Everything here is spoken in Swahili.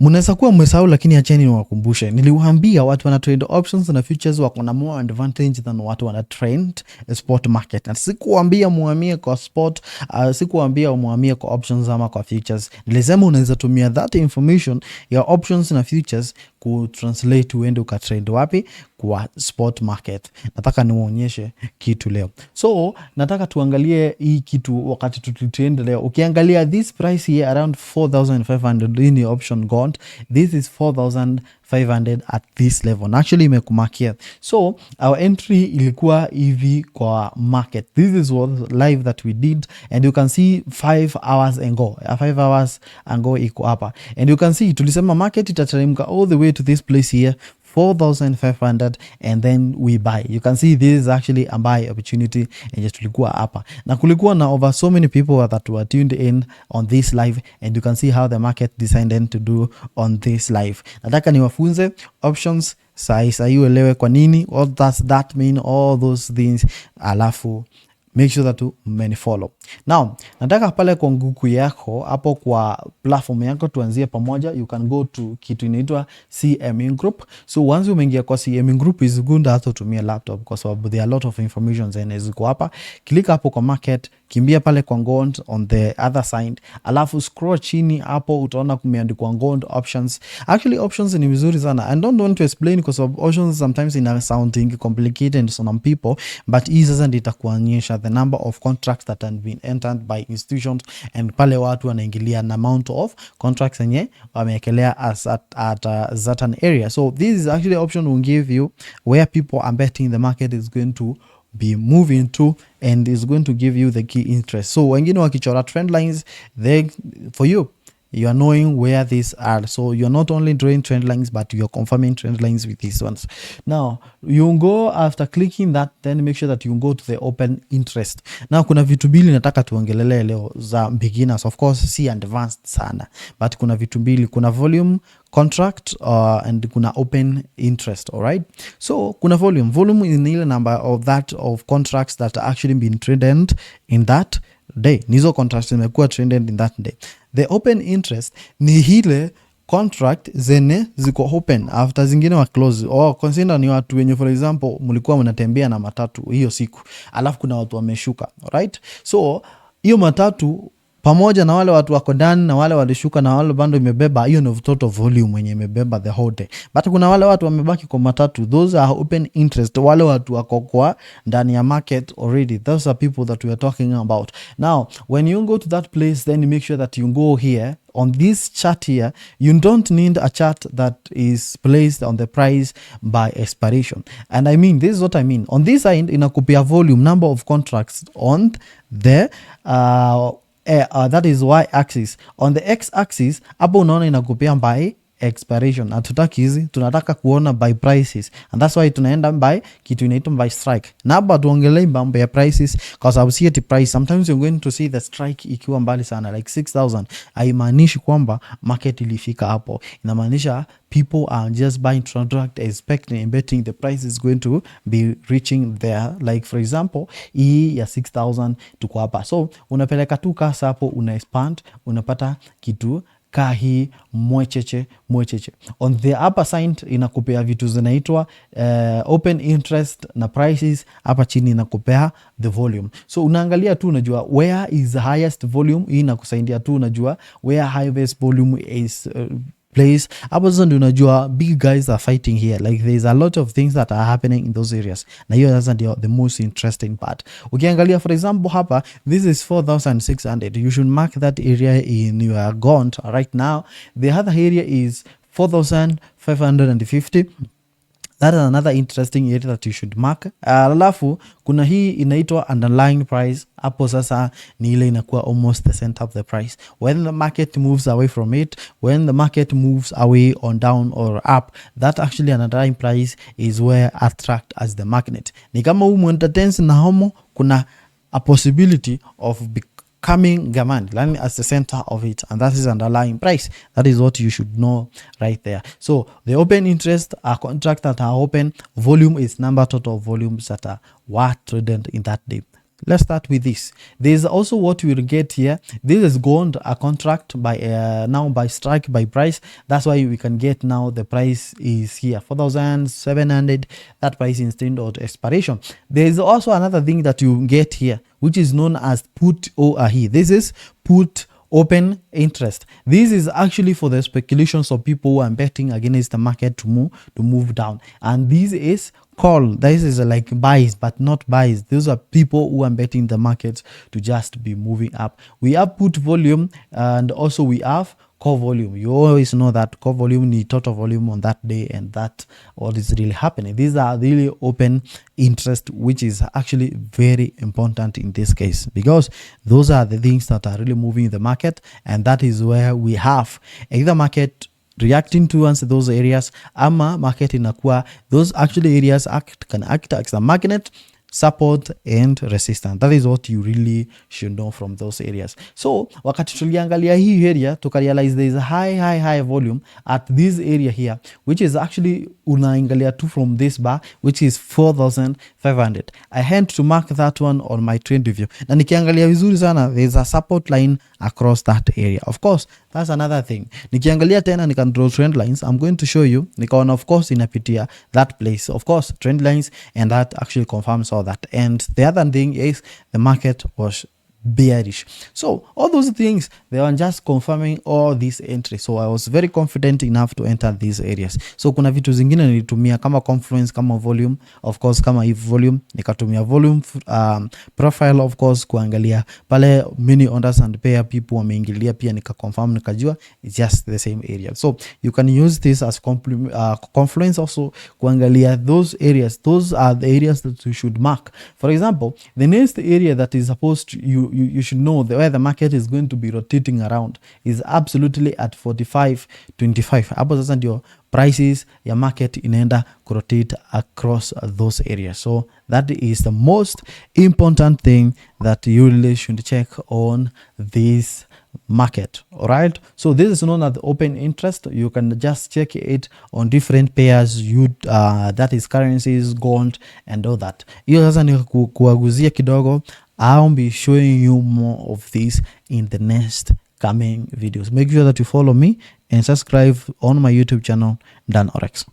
Mnaweza kuwa mmesahau, lakini acheni niwakumbushe. Niliwaambia watu wana trade options na futures wako na more advantage than watu wana trade spot market. Na sikuambia muhamie kwa spot, sikuambia muhamie kwa options ama kwa futures. Nilisema unaweza tumia that information ya options na futures kutranslate uende ukatrade wapi? Kwa spot market. Nataka niwaonyeshe kitu leo. So nataka tuangalie hii kitu wakati tulitrend leo. Ukiangalia this price here around 4,500 in the option gold, this is 4,500 at this level. Actually imekumakia. So our entry ilikuwa hivi kwa market. This is what live that we did, and you can see 5 hours ago. 5 hours ago iko hapa. And you can see tulisema market itateremka all the way to this place here 4,500, and then we buy. You can see this is actually a buy opportunity, and just tulikuwa hapa na kulikuwa na over so many people that were tuned in on this live, and you can see how the market decided to do on this live. Nataka niwafunze options sahi uelewe kwa nini, what does that mean, all those things, alafu make sure that you follow. Now, nataka pale kwa nguku yako, hapo kwa platform yako tuanzie pamoja. You can go to kitu inaitwa CME group. So once umeingia kwa CME group, is good hata utumie laptop kwa sababu there are a lot of information ziko hapa. Klika hapo kwa market, kimbia pale kwa gold on the other side, alafu scroll chini hapo utaona kumeandikwa gold options. Actually options ni vizuri sana. I don't want to explain kwa sababu options sometimes ina sounding complicated to some people, but hii sasa ndio itakuonyesha the number of contracts that have been entered by institutions, and pale watu wanaingilia na amount of contracts yenye wameekelea at a certain area. So this is actually an option will give you where people are betting the market is going to be moving to, and is going to give you the key interest. So wengine wakichora trend lines, they for you are knowing where these are. So you're not only drawing trend lines, but you're confirming trend lines with these ones. Now you go after clicking that, then make sure that you go to the open interest. Now kuna vitu mbili nataka tuongelele leo za beginners, of course si advanced sana, but kuna vitu mbili, kuna volume contract and kuna open interest. All right, so kuna volume is the number of that of contracts that are actually been traded in that day. Nizo contracts zimekuwa traded in that day. The open interest ni hile contract zene ziko open after zingine wa close. Consider ni watu wenye, for example, mulikuwa mnatembea na matatu hiyo siku, alafu kuna watu wameshuka. Alright, so hiyo matatu pamoja na wale watu wako ndani na wale walishuka na wale bando imebeba, hiyo ni total volume wenye imebeba the whole day. But kuna wale watu wamebaki kwa matatu, those are open interest. Wale watu wako kwa ndani ya market already, those are people that we are talking about. Now when you go to that place, then make sure that you go here on this chart here. You don't need a chart that is placed on the price by expiration. And I mean, this is what I mean. On this side inakupia volume, number of contracts on the that is y axis. On the x axis hapo unaona inakupia by expiration. Hatutaki hizi, tunataka kuona by prices, and that's why tunaenda by kitu inaitwa by strike. Na hapa tuongelee mambo ya prices kwa sababu si eti price, sometimes you're going to see the strike ikiwa mbali sana like 6,000. Haimaanishi kwamba market ilifika hapo, inamaanisha people are just buying contract expecting and betting the price is going to be reaching there. Like for example hii ya 6,000 tuko hapa, so unapeleka tu kasa hapo, una expand, unapata kitu kahi mwecheche. On the upper side inakupea vitu zinaitwa open interest na prices. Hapa chini inakupea the volume. So unaangalia tu unajua where is the highest volume. Hii inakusaidia tu unajua where highest volume is place. Hapo sasa ndio unajua big guys are fighting here, like there is a lot of things that are happening in those areas, na hiyo sasa ndio the most interesting part. Ukiangalia for example hapa, this is 4,600. You should mark that area in your gaunt right now. The other area is 4,550. That is another interesting area that you should mark. Alafu kuna hii inaitwa underlying price. Hapo sasa ni ile inakuwa almost the center of the price. When the market moves away from it, when the market moves away on down or up, that actually underlying price is where attract as the magnet. Ni kama entertains na homo, kuna a possibility of coming Gaman learning as the center of it, and that is underlying price. That is what you should know right there. So the open interest are contracts that are open. Volume is number total volumes that are traded in that day. Let's start with this. There's also what we'll get here. This is gold, a contract by now by strike by price. That's why we can get now the price is here 4,700. That price instead of expiration. There's also another thing that you get here, which is known as put OAE. This is put open interest. This is actually for the speculations of people who are betting against the market to move down, and this is call. This is like buys, but not buys. Those are people who are betting the market to just be moving up. We have put volume, and also we have core volume. You always know that core volume need total volume on that day, and that what is really happening. These are really open interest, which is actually very important in this case, because those are the things that are really moving the market, and that is where we have either market reacting towards those areas, ama market inakuwa those actually areas can act as a magnet, support and resistance. That is what you really should know from those areas. So wakati tuliangalia hii area tukarealize there is a high volume at this area here, which is actually unaangalia tu from this bar, which is 4,500. I had to mark that one on my trend review, na nikiangalia vizuri sana there is a support line across that area. Of course, that's another thing. Nikiangalia tena nikan draw trend lines. I'm going to show you. Nikaona of course inapitia that place. Of course, trend lines, and that actually confirms all that. And the other thing is the market was bearish. So all those things, they were just confirming all these entries. So I was very confident enough to enter these areas. So kuna vitu zingine nilitumia kama confluence, kama volume, of course kama if volume, nikatumia volume profile of course kuangalia pale many orders and pair people wameingilia pia confirm nikajua it's just the same area. So you can use this as confluence also kuangalia those areas. Those are the areas that you should mark. For example, the next area that is supposed to you should know where the market is going to be rotating around is absolutely at 45.25. Hapo sasa ndio prices ya market inaenda rotate across those areas. So that is the most important thing that you really should check on this market. All right, so this is known as the open interest. You can just check it on different pairs, that is currencies, gold and all that. Hiyo sasa ni kuaguzia kidogo. I'll be showing you more of this in the next coming videos. Make sure that you follow me and subscribe on my YouTube channel, Dan Aurex.